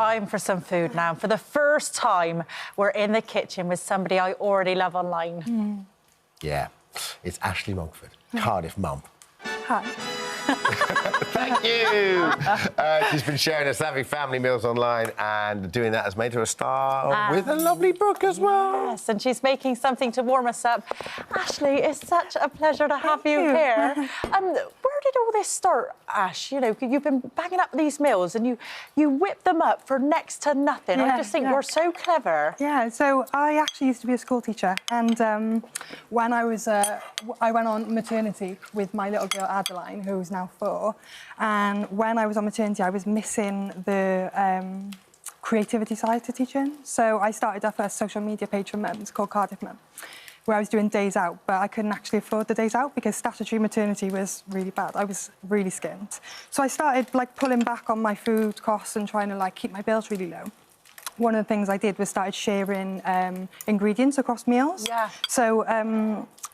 time for some food now. For the first time, we're in the kitchen with somebody I already love online. Yeah, it's Ashleigh Mogford, Cardiff Mum. Hi. Thank you. She's been sharing her savvy family meals online, and doing that has made her a star with a lovely book as well. Yes, and she's making something to warm us up. Ashleigh, it's such a pleasure to have you here. Where did all this start, Ash? You know, you've been banging up these meals and you whip them up for next to nothing. I just think you're so clever. Yeah, so I actually used to be a school teacher, and when I went on maternity with my little girl Adeline, who's now 4, and when I was on maternity, I was missing the creativity side to teaching. So I started up a social media page for mums called Cardiff Mum, where I was doing days out, but I couldn't actually afford the days out because statutory maternity was really bad. I was really skint. So I started pulling back on my food costs and trying to keep my bills really low. One of the things I did was started sharing ingredients across meals. Yeah. So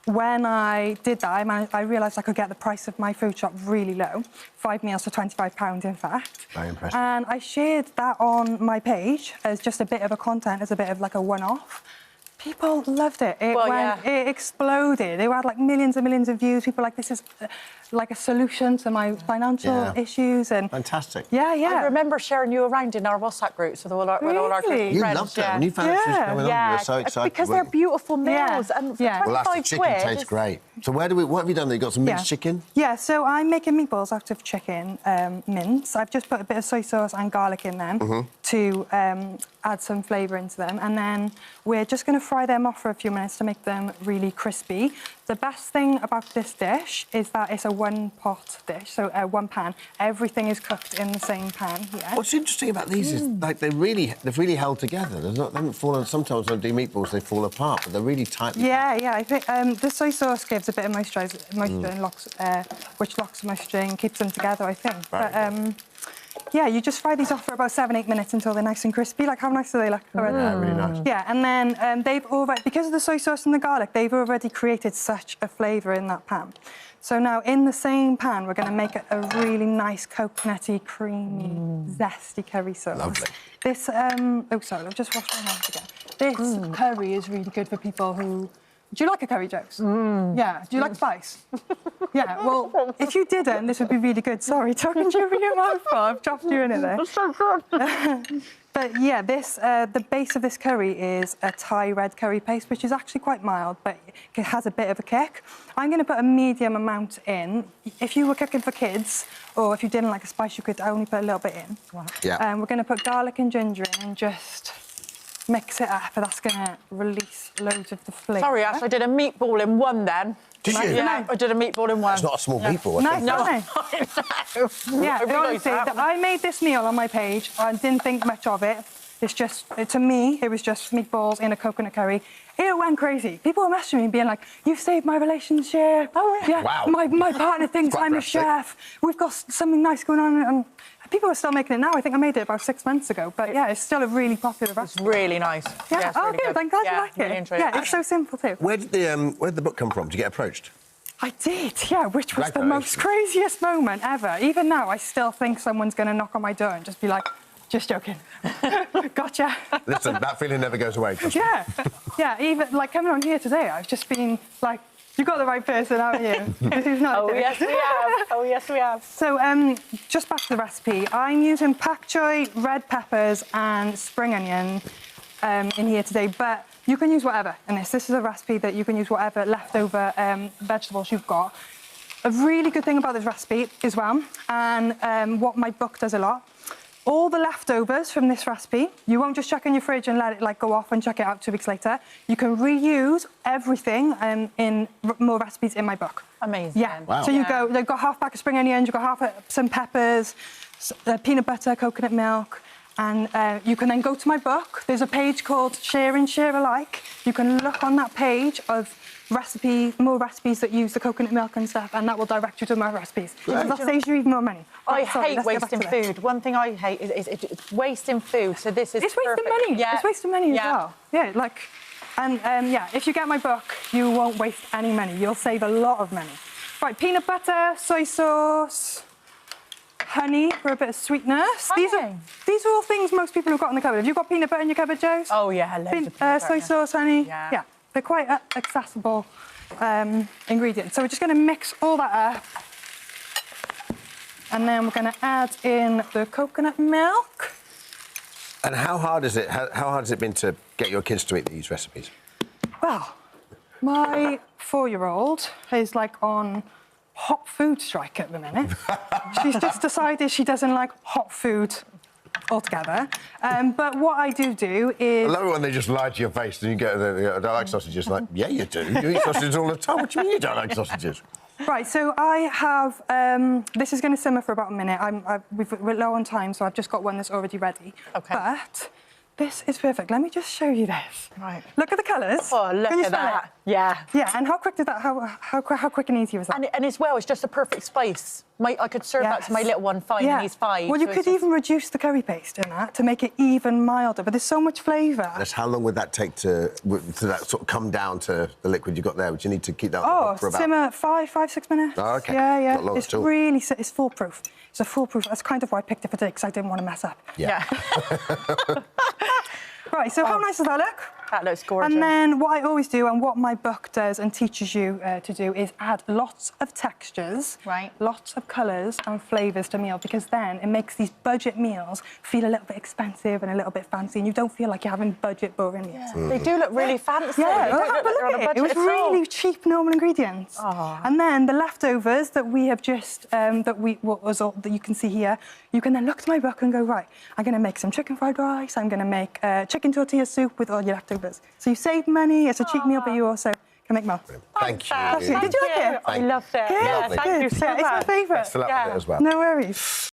when I did that, I realised I could get the price of my food shop really low. 5 meals for £25, in fact. Very impressive. And I shared that on my page as just a bit of a content, as a bit of a one-off. People loved it. It exploded. They had millions and millions of views. People were like, this is like a solution to my financial issues. And fantastic. Yeah. I remember sharing you around in our WhatsApp groups with all our friends. You loved it when you found out she was coming on. You were so excited. Because they're beautiful meals. And for 25 well, that's the chicken tastes great. So what have you done? You got some minced chicken? Yeah, so I'm making meatballs out of chicken mince. I've just put a bit of soy sauce and garlic in them to add some flavour into them. And then we're just going to fry them off for a few minutes to make them really crispy. The best thing about this dish is that it's a one-pot dish, so one pan. Everything is cooked in the same pan here. What's interesting about these is they've really held together. They haven't fallen. Sometimes when I do meatballs, they fall apart, but they're really tightly packed. Yeah. I think the soy sauce gives a bit of moisture and which locks the moisture and keeps them together, I think. Yeah, you just fry these off for about 7-8 minutes until they're nice and crispy. How nice do they look? Yeah, really nice. Yeah, and then they've already, because of the soy sauce and the garlic, they've already created such a flavour in that pan. So now, in the same pan, we're going to make a really nice coconutty, creamy, zesty curry sauce. Lovely. This, oh, sorry, I've just washed my hands again. This curry is really good for people who... Do you like a curry, Jokes? Yeah. Do you like spice? Yeah, well, if you didn't, this would be really good. Sorry, talking to you in your mouth, I've dropped you in it there. It's so good. But yeah, the base of this curry is a Thai red curry paste, which is actually quite mild, but it has a bit of a kick. I'm going to put a medium amount in. If you were cooking for kids, or if you didn't like a spice, you could only put a little bit in. Wow. Yeah. We're going to put garlic and ginger in and just mix it up, and that's going to release loads of the flavour. Sorry, Ash, I did a meatball in one then. Did you? Yeah, I did a meatball in one. It's not a small meatball. Yeah, honestly, I made this meal on my page. I didn't think much of it. It's just, to me, it was just meatballs in a coconut curry. It went crazy. People were messaging me being like, "You've saved my relationship." Oh, yeah. Wow. My partner thinks I'm a chef. We've got something nice going on. And people are still making it now. I think I made it about 6 months ago. But, yeah, it's still a really popular recipe. It's really nice. Yeah, it's really good. I'm glad you like really it. Yeah, it's so simple, too. Where did the book come from? Did you get approached? I did, yeah, which was the most craziest moment ever. Even now, I still think someone's going to knock on my door and just be like, "Just joking." Gotcha. Listen, that feeling never goes away. Yeah, yeah, even, coming on here today, I've just been like, "You got the right person, haven't you?" This is not yes, we have. Oh, yes, we have. So, just back to the recipe. I'm using pak choy, red peppers and spring onion in here today, but you can use whatever in this. This is a recipe that you can use whatever leftover vegetables you've got. A really good thing about this recipe as well, and what my book does a lot, all the leftovers from this recipe, you won't just chuck in your fridge and let it go off and chuck it out 2 weeks later. You can reuse everything in more recipes in my book. Amazing. Yeah. Wow. So they've got half pack of spring onions, you've got some peppers, peanut butter, coconut milk, and you can then go to my book. There's a page called Share and Share Alike. You can look on that page of more recipes that use the coconut milk and stuff, and that will direct you to my recipes. So that saves you even more money. I hate wasting food. One thing I hate is it's wasting food. So this is It's wasting money. Yeah. It's wasting money as well. Yeah, yeah, if you get my book, you won't waste any money. You'll save a lot of money. Right, peanut butter, soy sauce. honey for a bit of sweetness. Honey. These are all things most people have got in the cupboard. Have you got peanut butter in your cupboard, Joe? Oh, yeah, loads of peanut Soy butter. sauce, honey? Yeah. They're quite accessible ingredients. So we're just going to mix all that up. And then we're going to add in the coconut milk. And how hard is it? How hard has it been to get your kids to eat these recipes? Well, my 4-year-old is like on hot food strike at the minute. She's just decided she doesn't like hot food altogether. But what I do is... I love it when they just lie to your face and you go, I don't like sausages. Like, yeah, you do. You eat sausages all the time. What do you mean you don't like sausages? Right, so I have... this is going to simmer for about a minute. We're low on time, so I've just got one that's already ready. OK. But this is perfect. Let me just show you this. Right. Look at the colours. Oh, look Can you at smell that. it? Yeah. Yeah, and how quick did that... How quick and easy was that? And as well, it's just a perfect spice. I could serve that to my little one fine, and he's 5. Well, you so could even reduce the curry paste in that to make it even milder, but there's so much flavour. That's how long would that take to that sort of come down to the liquid you've got there? Would you need to keep that on for about... simmer 5-6 minutes. Oh, OK. Yeah. Not long It's at all. really... It's foolproof. It's a foolproof... That's kind of why I picked it for today, because I didn't want to mess up. Yeah. Right, so how nice does that look? That looks gorgeous. And then what I always do, and what my book does and teaches you to do, is add lots of textures, Right. lots of colours and flavours to meal, because then it makes these budget meals feel a little bit expensive and a little bit fancy, and you don't feel like you're having budget boring meals. Yeah. They do look really fancy. Yeah, They don't but look like look they're on a at it. It was budget at all. really cheap, normal ingredients. Oh. And then the leftovers that we have just, that you can see here, you can then look to my book and go, right, I'm going to make some chicken fried rice, I'm going to make chicken tortilla soup with all your leftovers. So you save money, it's a cheap meal, but you also can make more. Thank you. Did you like it? I loved it. Good, Yeah, lovely. thank you so It's my much. favourite. Best of luck with it as well. No worries.